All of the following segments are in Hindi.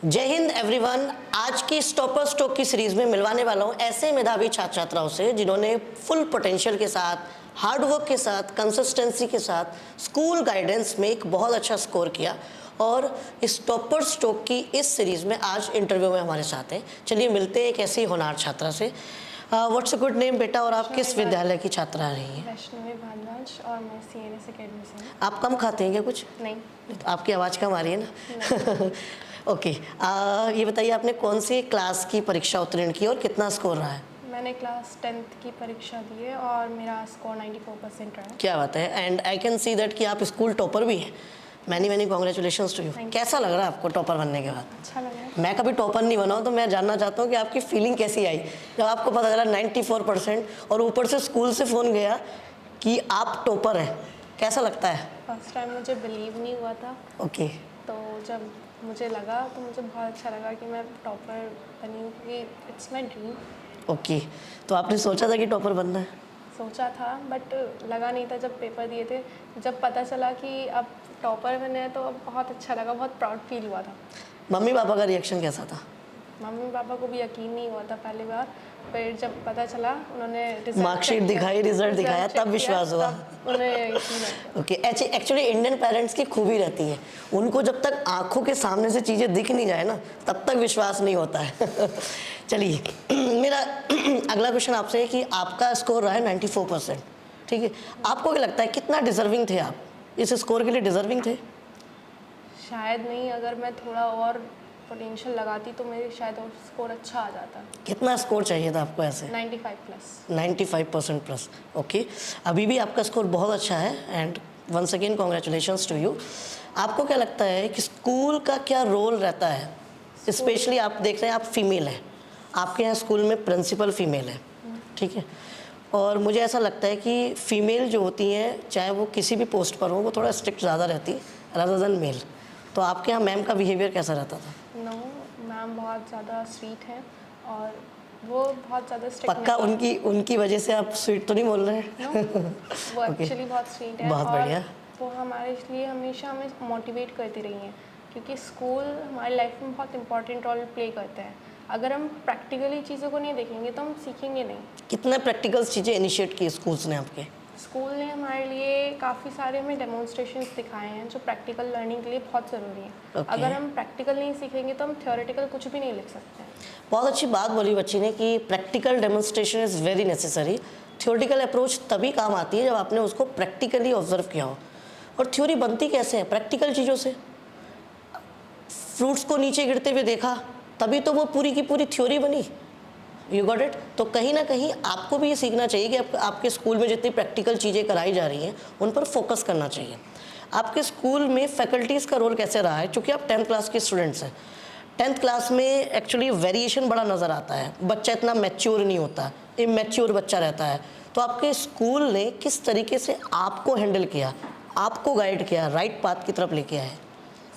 जय हिंद एवरीवन। आज की स्टॉपर स्टॉक की सीरीज में मिलवाने वाला हूँ ऐसे मेधावी छात्र छात्राओं से जिन्होंने फुल पोटेंशियल के साथ, हार्डवर्क के साथ, कंसिस्टेंसी के साथ स्कूल गाइडेंस में एक बहुत अच्छा स्कोर किया और इस टॉपर स्टॉक की इस सीरीज में आज इंटरव्यू में हमारे साथ हैं। चलिए मिलते हैं एक ऐसी होनहार छात्रा से। व्हाट्स अ गुड नेम बेटा, और आप किस विद्यालय की छात्रा रही हैं? वैष्णवी भारद्वाज, और मैं CNS अकेडमी से हूँ। आप कम खाते हैं क्या कुछ? नहीं। तो आपकी आवाज़ कम आ रही है ना? ओके। ये बताइए आपने कौन सी क्लास की परीक्षा उत्तीर्ण की और कितना स्कोर रहा है? मैंने क्लास 10th की परीक्षा दी है और मेरा स्कोर 94% रहा है। क्या बात है। And I can see that कि आप स्कूल टॉपर भी हैं। Many congratulations to you. कैसा लग रहा है आपको टॉपर बनने के बाद? अच्छा लग रहा है। मैं कभी टॉपर नहीं बना हूं, तो मैं जानना चाहता हूँ कि आपकी फीलिंग कैसी आई जब आपको पता चला 94% और ऊपर से स्कूल से फ़ोन गया कि आप टॉपर हैं। कैसा लगता है? फर्स्ट टाइम मुझे बिलीव नहीं हुआ था। ओके। तो जब मुझे लगा तो मुझे बहुत अच्छा लगा कि मैं टॉपर बनी हूँ, क्योंकि इट्स माई ड्रीम। ओके, तो आपने सोचा था कि टॉपर बनना है? सोचा था बट लगा नहीं था। जब पेपर दिए थे, जब पता चला कि अब टॉपर बने हैं तो अब बहुत अच्छा लगा, बहुत प्राउड फील हुआ था। मम्मी पापा का रिएक्शन कैसा था? मम्मी पापा को भी यकीन नहीं हुआ था पहली बार, फिर जब पता चला, उन्होंने मार्कशीट दिखाई, रिजल्ट दिखाया, तब विश्वास हुआ। उन्हें यकीन है। ओके। एक्चुअली इंडियन पेरेंट्स की खूबी रहती है, उनको जब तक आंखों के सामने से चीज़ें दिख नहीं जाए ना, तब तक विश्वास नहीं होता है। चलिए मेरा अगला क्वेश्चन आपसे है कि आपका स्कोर रहा है 94%, ठीक है। आपको क्या लगता है कितना डिजर्विंग थे आप? इस स्कोर के लिए डिजर्विंग थे? शायद नहीं, अगर मैं थोड़ा और पोटेंशियल लगाती तो मेरे शायद और स्कोर अच्छा आ जाता। कितना स्कोर चाहिए था आपको ऐसे? 95+। 95% प्लस। ओके, अभी भी आपका स्कोर बहुत अच्छा है and once again congratulations to you. आपको क्या लगता है कि स्कूल का क्या रोल रहता है? स्पेशली आप देख रहे हैं, आप फीमेल हैं, आपके यहाँ स्कूल में प्रिंसिपल फीमेल है, ठीक है। और मुझे ऐसा लगता है कि फ़ीमेल जो होती हैं, चाहे वो किसी भी पोस्ट पर हो, वो थोड़ा स्ट्रिक्ट ज़्यादा रहती रादर देन मेल। तो आपके यहाँ मैम का बिहेवियर कैसा रहता था? नो, मैम बहुत ज़्यादा स्वीट है और वो बहुत ज़्यादा स्ट्रिक्ट पक्का उनकी वजह से आप स्वीट तो नहीं बोल रहे हैं? नो, वो एक्चुअली बहुत स्वीट है। बहुत बढ़िया। वो हमारे लिए हमेशा हमें मोटिवेट करती रही हैं, क्योंकि स्कूल हमारी लाइफ में बहुत इंपॉर्टेंट रोल प्ले करता है। अगर हम प्रैक्टिकली चीज़ों को नहीं देखेंगे तो हम सीखेंगे नहीं। कितने प्रैक्टिकल चीज़ें इनिशिएट की स्कूल्स ने आपके? स्कूल ने हमारे लिए काफ़ी सारे हमें डेमोन्स्ट्रेशंस दिखाए हैं जो प्रैक्टिकल लर्निंग के लिए बहुत ज़रूरी है। Okay. अगर हम प्रैक्टिकल नहीं सीखेंगे तो हम थ्योरेटिकल कुछ भी नहीं लिख सकते हैं। बहुत अच्छी बात बोली बच्ची ने कि practical demonstration is very necessary. Theoretical approach तभी काम आती है जब आपने उसको प्रैक्टिकली ऑब्जर्व किया हो। और थ्योरी बनती कैसे है? प्रैक्टिकल चीज़ों से। फ्रूट्स को नीचे गिरते हुए देखा, तभी तो वो पूरी की पूरी थ्योरी बनी। You got it. तो कहीं ना कहीं आपको भी ये सीखना चाहिए कि आपके स्कूल में जितनी प्रैक्टिकल चीज़ें कराई जा रही हैं उन पर फोकस करना चाहिए। आपके स्कूल में फैकल्टीज़ का रोल कैसे रहा है? क्योंकि आप 10th क्लास के स्टूडेंट्स हैं। 10th क्लास में एक्चुअली वेरिएशन बड़ा नज़र आता है, बच्चा इतना मैच्योर नहीं होता, इमैच्योर बच्चा रहता है। तो आपके स्कूल ने किस तरीके से आपको हैंडल किया, आपको गाइड किया, राइट पाथ की तरफ लेके आए?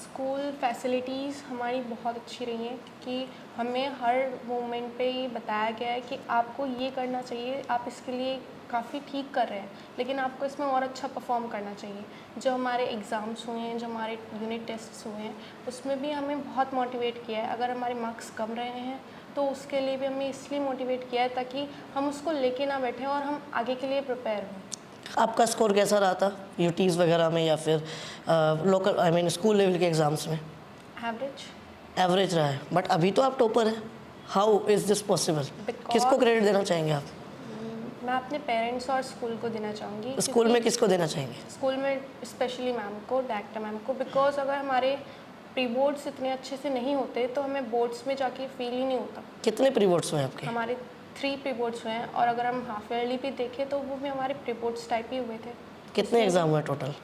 स्कूल फैसिलिटीज़ हमारी बहुत अच्छी रही हैं, क्योंकि हमें हर मोमेंट पे ये बताया गया है कि आपको ये करना चाहिए, आप इसके लिए काफ़ी ठीक कर रहे हैं, लेकिन आपको इसमें और अच्छा परफॉर्म करना चाहिए। जो हमारे एग्ज़ाम्स हुए हैं, जो हमारे यूनिट टेस्ट्स हुए हैं, उसमें भी हमें बहुत मोटिवेट किया है। अगर हमारे मार्क्स कम रहे हैं तो उसके लिए भी हमें इसलिए मोटिवेट किया है ताकि हम उसको लेके ना बैठें और हम आगे के लिए प्रिपेयर हों। आपका स्कोर कैसा रहा था यूटीज़ वगैरह में या फिर local I mean school level के एग्ज़ाम्स में? एवरेज। एवरेज रहा है, बट अभी तो आप टॉपर हैं। How is this possible? किसको क्रेडिट देना चाहेंगे आप? मैं अपने पेरेंट्स और स्कूल को देना चाहूँगी। स्कूल में किसको देना चाहेंगे? स्कूल में स्पेशली मैम को, डायरेक्टर मैम को, बिकॉज अगर हमारे प्री बोर्ड्स इतने अच्छे से नहीं होते तो हमें बोर्ड्स में जाके फील ही नहीं होता। कितने प्री बोर्ड्स हुए आपके? हमारे 3 प्री बोर्ड्स हुए हैं, और अगर हम हाफ ईयरली भी देखें तो वो भी हमारे प्री बोर्ड्स टाइप ही हुए थे। कितने एग्ज़ाम हुए टोटल?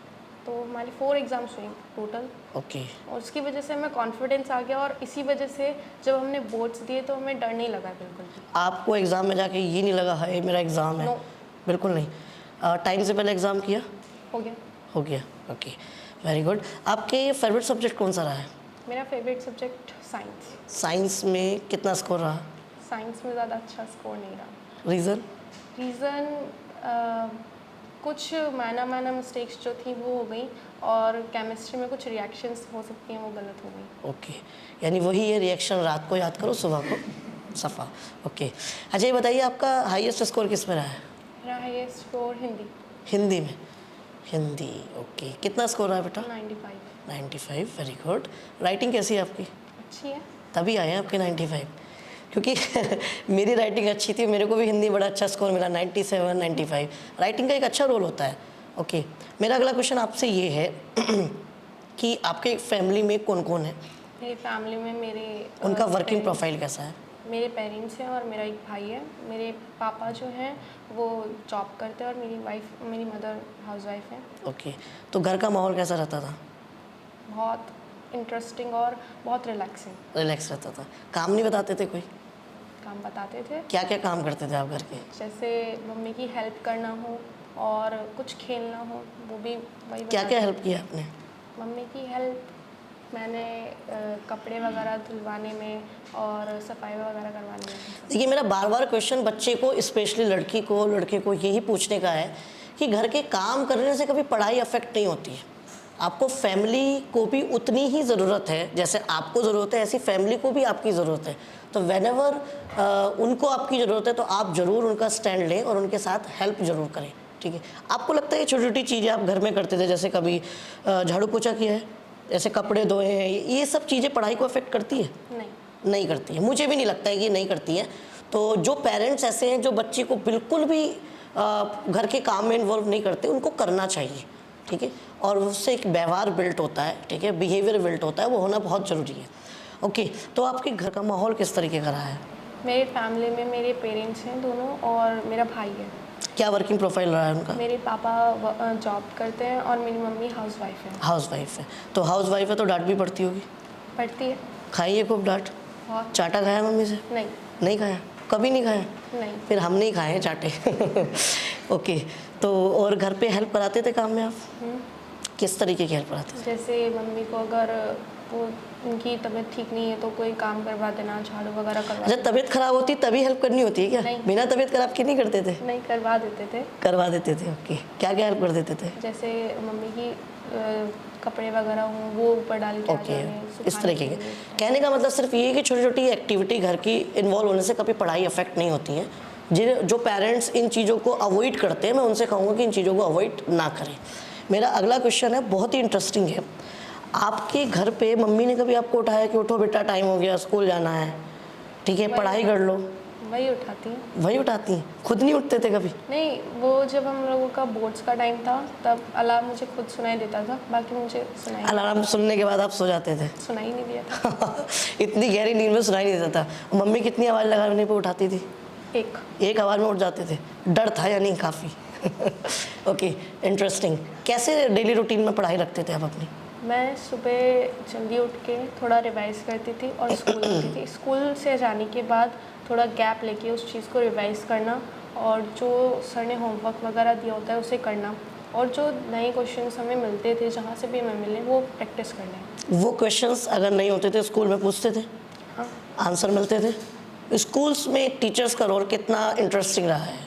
तो हमारे 4 एग्ज़ाम्स हुए टोटल। ओके। और उसकी वजह से हमें कॉन्फिडेंस आ गया, और इसी वजह से जब हमने बोर्ड्स दिए तो हमें डर नहीं लगा बिल्कुल भी। आपको एग्ज़ाम में जाके ये नहीं लगा है मेरा एग्ज़ाम है? नो। बिल्कुल नहीं। टाइम से पहले एग्ज़ाम किया? हो गया। हो गया। Okay, very good. आपके फेवरेट सब्जेक्ट कौन सा रहा है? मेरा फेवरेट सब्जेक्ट साइंस। साइंस में कितना स्कोर रहा? साइंस में ज़्यादा अच्छा स्कोर नहीं रहा। रीज़न? रीज़न कुछ माइनर मिस्टेक्स जो थी वो हो गई, और केमिस्ट्री में कुछ रिएक्शंस हो सकती हैं, वो गलत हो गई। ओके, यानी वही है रिएक्शन, रात को याद करो सुबह को सफ़ा। ओके, अच्छा ये बताइए आपका हाईएस्ट स्कोर किस में रहा है? मेरा हाईएस्ट स्कोर हिंदी हिंदी में। हिंदी, ओके, कितना स्कोर रहा है बेटा? 95। 95, वेरी गुड। राइटिंग कैसी है आपकी? अच्छी है। तभी आए हैं आपके 95, क्योंकि मेरी राइटिंग अच्छी थी, मेरे को भी हिंदी बड़ा अच्छा स्कोर मिला, 97, 95। राइटिंग का एक अच्छा रोल होता है। ओके, मेरा अगला क्वेश्चन आपसे ये है कि आपके फैमिली में कौन कौन है? मेरी फैमिली में मेरे उनका वर्किंग parents- प्रोफाइल कैसा है? मेरे पेरेंट्स हैं और मेरा एक भाई है। मेरे पापा जो हैं वो जॉब करते हैं और मेरी मदर हाउसवाइफ है। ओके, तो घर का माहौल कैसा रहता था? बहुत इंटरेस्टिंग और बहुत रिलैक्सिंग। रिलैक्स रहता था। काम नहीं बताते थे कोई? काम बताते थे, क्या क्या काम करते थे आप घर के? जैसे मम्मी की हेल्प करना हो और कुछ खेलना हो, वो भी वही क्या क्या हेल्प किया आपने? मम्मी की हेल्प मैंने कपड़े वगैरह धुलवाने में और सफाई वगैरह करवाने में। देखिए, मेरा बार बार क्वेश्चन बच्चे को, स्पेशली लड़की को, लड़के को यही पूछने का है कि घर के काम करने से कभी पढ़ाई अफेक्ट नहीं होती है। आपको फैमिली को भी उतनी ही ज़रूरत है, जैसे आपको ज़रूरत है ऐसी फैमिली को भी आपकी ज़रूरत है। तो व्हेनेवर उनको आपकी ज़रूरत है तो आप ज़रूर उनका स्टैंड लें और उनके साथ हेल्प ज़रूर करें, ठीक है? आपको लगता है ये छोटी छोटी चीज़ें आप घर में करते थे, जैसे कभी झाड़ू पोछा किया है, जैसे कपड़े धोए हैं, ये सब चीज़ें पढ़ाई को अफेक्ट करती है? नहीं। नहीं करती है। मुझे भी नहीं लगता है कि नहीं करती है। तो जो पेरेंट्स ऐसे हैं जो बच्चे को बिल्कुल भी घर के काम में इन्वॉल्व नहीं करते, उनको करना चाहिए, ठीक है? और उससे एक व्यवहार बिल्ट होता है, ठीक है, बिहेवियर बिल्ट होता है, वो होना बहुत ज़रूरी है। ओके, तो आपके घर का माहौल किस तरीके का रहा है? मेरी फैमिली में मेरे पेरेंट्स हैं दोनों और मेरा भाई है। क्या वर्किंग प्रोफाइल रहा है उनका? मेरे पापा जॉब करते हैं और मेरी मम्मी हाउसवाइफ है। हाउस वाइफ है। तो हाउस वाइफ है तो डांट भी पड़ती होगी? पढ़ती है खाई है खूब डांट? बहुत। चाटा खाया मम्मी से? नहीं। नहीं खाया? कभी नहीं खाया? नहीं। फिर हम नहीं खाए हैं चाटे। ओके, तो और घर पे हेल्प कराते थे काम में आप? किस तरीके की हेल्प कराते थे? जैसे मम्मी को अगर वो उनकी तबीयत ठीक नहीं है तो कोई काम करवा देना, झाड़ू वगैरह करवा अच्छा, देना। तबीयत खराब होती तभी हेल्प करनी होती है क्या? नहीं। बिना तबीयत खराब के नहीं करते थे? नहीं, करवा देते थे। करवा देते थे। ओके, क्या क्या हेल्प कर देते थे? जैसे मम्मी की कपड़े वगैरह हों वो ऊपर डाल के आ ओके, जाने, इस सुखाने तरीके के। के लिए। कहने का मतलब सिर्फ ये है कि छोटी छोटी एक्टिविटी घर की इन्वॉल्व होने से कभी पढ़ाई अफेक्ट नहीं होती है। जो पेरेंट्स इन चीज़ों को अवॉइड करते हैं, मैं उनसे कहूँगा कि इन चीज़ों को अवॉइड ना करें। मेरा अगला क्वेश्चन है, बहुत ही इंटरेस्टिंग है। आपके घर पे मम्मी ने कभी आपको उठाया कि उठो बेटा, टाइम हो गया, स्कूल जाना है, ठीक है, पढ़ाई कर लो? वही उठाती हैं। वही उठाती हैं, खुद नहीं उठते थे कभी? नहीं, वो जब हम लोगों का बोर्ड्स का टाइम था तब अलार्म मुझे खुद सुनाई देता था, बाकी मुझे अलार्म सुनने के बाद आप सो जाते थे? सुनाई नहीं दिया था। इतनी गहरी नींद में सुनाई नहीं देता था। मम्मी कितनी आवाज़ लगाने पे उठाती थी? एक आवाज़ में उठ जाते थे? डर था या नहीं काफ़ी? Okay, interesting. कैसे डेली रूटीन में पढ़ाई रखते थे आप अपनी? मैं सुबह जल्दी उठ के थोड़ा रिवाइज़ करती थी और स्कूल जाती थी। स्कूल से जाने के बाद थोड़ा गैप लेके उस चीज़ को रिवाइज़ करना और जो सर ने होमवर्क वगैरह दिया होता है उसे करना और जो नए क्वेश्चंस हमें मिलते थे जहाँ से भी हमें मिले वो प्रैक्टिस करना। वो क्वेश्चंस अगर नहीं होते थे स्कूल में पूछते थे? हाँ। आंसर मिलते थे? स्कूल्स में टीचर्स का रोल कितना इंटरेस्टिंग रहा है?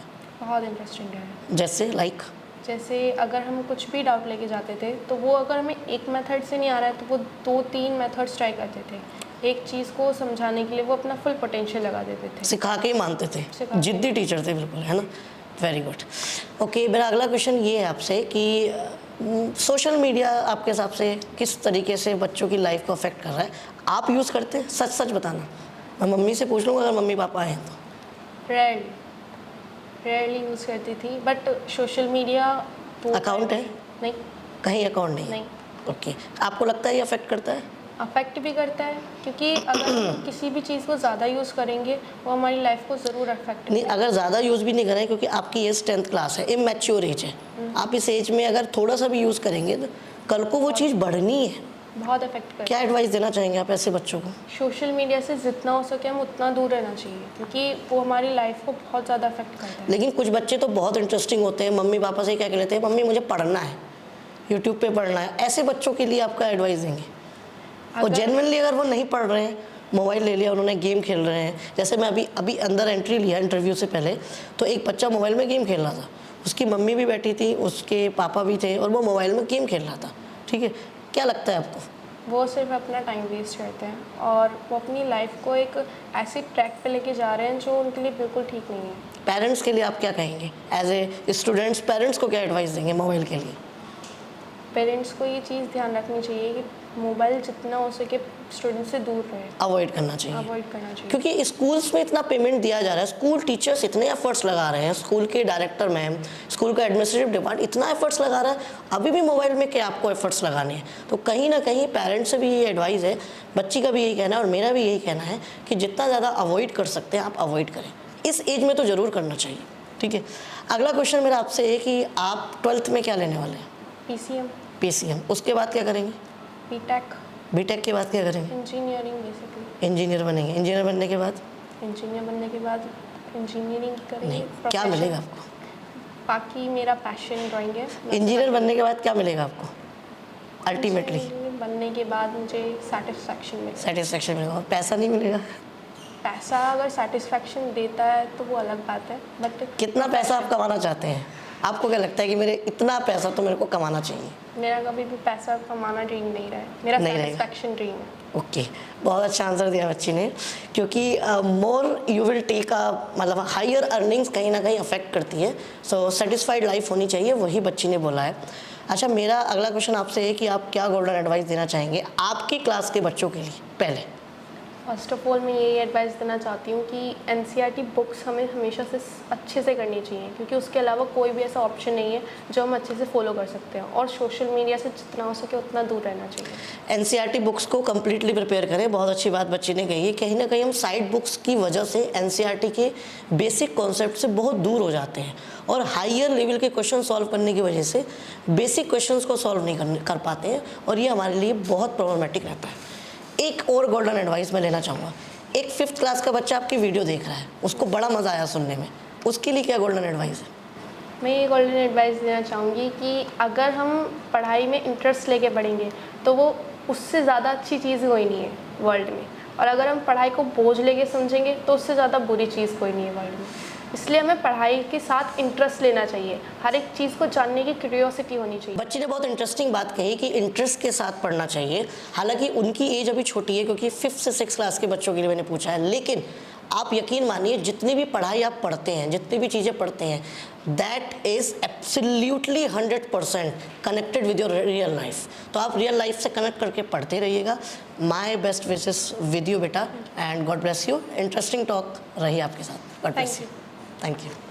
बहुत इंटरेस्टिंग है। जैसे लाइक? जैसे अगर हम कुछ भी डाउट लेके जाते थे तो वो अगर हमें एक मेथड से नहीं आ रहा है तो वो 2-3 मेथड्स ट्राई करते थे। एक चीज़ को समझाने के लिए वो अपना फुल पोटेंशियल लगा देते थे। सिखा के ही मानते थे? सिखा के। जिद्दी टीचर थे बिल्कुल, है ना? Very good. ओके, मेरा अगला क्वेश्चन ये है आपसे कि सोशल मीडिया आपके हिसाब से किस तरीके से बच्चों की लाइफ को अफेक्ट कर रहा है? आप यूज़ करते हैं? सच सच बताना। मैं मम्मी से पूछ लूँगा अगर मम्मी पापा हैं तो। रेयरली यूज़ करती थी, बट सोशल मीडिया तो अकाउंट है? नहीं। कहीं अकाउंट नहीं? नहीं। ओके, आपको लगता है ये अफेक्ट करता है? अफेक्ट भी करता है क्योंकि अगर हम किसी भी चीज़ को ज़्यादा यूज़ करेंगे वो हमारी लाइफ को ज़रूर अफेक्ट नहीं, अगर ज़्यादा यूज़ भी नहीं करें, क्योंकि आपकी एज 10th क्लास है, इमैच्योर एज है, आप इस एज में अगर थोड़ा सा भी यूज़ करेंगे तो कल को वो चीज़ बढ़नी है। बहुत अफेक्ट करता है। क्या एडवाइस देना चाहेंगे आप ऐसे बच्चों को? सोशल मीडिया से जितना हो सके हम उतना दूर रहना चाहिए क्योंकि वो हमारी लाइफ को बहुत ज़्यादा अफेक्ट करता है। लेकिन कुछ बच्चे तो बहुत इंटरेस्टिंग होते हैं, मम्मी पापा से क्या कह लेते हैं, मम्मी मुझे पढ़ना है, यूट्यूब पे पढ़ना है। ऐसे बच्चों के लिए आपका एडवाइस देंगे? और जेन्युइनली अगर वो नहीं पढ़ रहे हैं, मोबाइल ले लिया उन्होंने, गेम खेल रहे हैं, जैसे मैं अभी अंदर एंट्री लिया इंटरव्यू से पहले, तो एक बच्चा मोबाइल में गेम खेल रहा था, उसकी मम्मी भी बैठी थी, उसके पापा भी थे और वो मोबाइल में गेम खेल रहा था, ठीक है, क्या लगता है आपको? वो सिर्फ अपना टाइम वेस्ट करते हैं और वो अपनी लाइफ को एक ऐसे ट्रैक पे लेके जा रहे हैं जो उनके लिए बिल्कुल ठीक नहीं है। पेरेंट्स के लिए आप क्या कहेंगे एज ए स्टूडेंट्स? पेरेंट्स को क्या एडवाइस देंगे मोबाइल के लिए? पेरेंट्स को ये चीज़ ध्यान रखनी चाहिए कि मोबाइल जितना हो सके स्टूडेंट से दूर रहे, अवॉइड करना चाहिए, अवॉइड करना चाहिए। क्योंकि स्कूल्स में इतना पेमेंट दिया जा रहा है, स्कूल टीचर्स इतने एफर्ट्स लगा रहे हैं, स्कूल के डायरेक्टर मैम, स्कूल का एडमिनिस्ट्रेटिव डिपार्टमेंट इतना एफर्ट्स लगा रहा है, अभी भी मोबाइल में क्या आपको एफर्ट्स लगाने हैं? तो कहीं ना कहीं पेरेंट्स से भी ये एडवाइस है, बच्ची का भी यही कहना है और मेरा भी यही कहना है कि जितना ज़्यादा अवॉइड कर सकते हैं आप अवॉइड करें। इस एज में तो ज़रूर करना चाहिए। ठीक है, अगला क्वेश्चन मेरा आपसे है कि आप 12th में क्या लेने वाले हैं? पीसीएम, PCM, उसके बाद क्या करेंगे? बीटेक, बीटेक के बाद क्या करेंगे? Engineering basically. इंजीनियर बनेंगे। इंजीनियर बनने के बाद इंजीनियर बनने के बाद इंजीनियरिंग करेंगे। नहीं, क्या प्रोफेशन। मिलेगा आपको? बाकी मेरा पैशन ड्राइंग है। इंजीनियर बनने के बाद क्या मिलेगा आपको अल्टीमेटली? इंजीनियर बनने के बाद मुझे सेटिस्फैक्शन मिलेगा। सेटिस्फेक्शन मिलेगा, और पैसा नहीं मिलेगा? पैसा अगर सेटिस्फैक्शन देता है तो वो अलग बात है, बट कितना पैसा आप कमाना चाहते हैं? आपको क्या लगता है कि मेरे इतना पैसा तो मेरे को कमाना चाहिए? मेरा कभी भी पैसा कमाना ड्रीम नहीं रहा है, मेरा नहीं रहेगा। सेटिस्फैक्शन ड्रीम है। ओके, बहुत अच्छा आंसर दिया बच्ची ने, क्योंकि मोर यू विल टेक मतलब हायर अर्निंग्स कहीं ना कहीं अफेक्ट करती है। सो सेटिस्फाइड लाइफ होनी चाहिए, वही बच्ची ने बोला है। अच्छा, मेरा अगला क्वेश्चन आपसे है कि आप क्या गोल्डन एडवाइस देना चाहेंगे आपकी क्लास के बच्चों के लिए? पहले फर्स्ट ऑफ ऑल मैं यही एडवाइस देना चाहती हूँ कि एनसीईआरटी बुक्स हमें हमेशा से अच्छे से करनी चाहिए, क्योंकि उसके अलावा कोई भी ऐसा ऑप्शन नहीं है जो हम अच्छे से फॉलो कर सकते हैं, और सोशल मीडिया से जितना हो सके उतना दूर रहना चाहिए। एनसीईआरटी बुक्स को कम्प्लीटली प्रिपेयर करें, बहुत अच्छी बात बच्ची ने कही है। कहीं ना कहीं हम साइड बुक्स की वजह से एनसीईआरटी के बेसिक कॉन्सेप्ट से बहुत दूर हो जाते हैं, और हायर लेवल के क्वेश्चन सॉल्व करने की वजह से बेसिक क्वेश्चंस को सॉल्व नहीं कर पाते हैं, और ये हमारे लिए बहुत प्रॉब्लमेटिक रहता है। एक और गोल्डन एडवाइस मैं लेना चाहूँगा, एक 5th क्लास का बच्चा आपकी वीडियो देख रहा है, उसको बड़ा मज़ा आया सुनने में, उसके लिए क्या गोल्डन एडवाइस है? मैं ये गोल्डन एडवाइस देना चाहूँगी कि अगर हम पढ़ाई में इंटरेस्ट लेके पढ़ेंगे तो वो उससे ज़्यादा अच्छी चीज़ कोई नहीं है वर्ल्ड में, और अगर हम पढ़ाई को बोझ लेके समझेंगे तो उससे ज़्यादा बुरी चीज़ कोई नहीं है वर्ल्ड में। इसलिए हमें पढ़ाई के साथ इंटरेस्ट लेना चाहिए, हर एक चीज़ को जानने की क्यूरियोसिटी होनी चाहिए। बच्ची ने बहुत इंटरेस्टिंग बात कही कि इंटरेस्ट के साथ पढ़ना चाहिए। हालांकि उनकी एज अभी छोटी है, क्योंकि 5th से 6th क्लास के बच्चों के लिए मैंने पूछा है, लेकिन आप यकीन मानिए जितनी भी पढ़ाई आप पढ़ते हैं, जितनी भी चीज़ें पढ़ते हैं, that is absolutely 100% connected with your real life. तो आप रियल लाइफ से कनेक्ट करके पढ़ते रहिएगा। My best wishes with you बेटा, and God bless you. Interesting talk रही आपके साथ। God bless you. Thank you.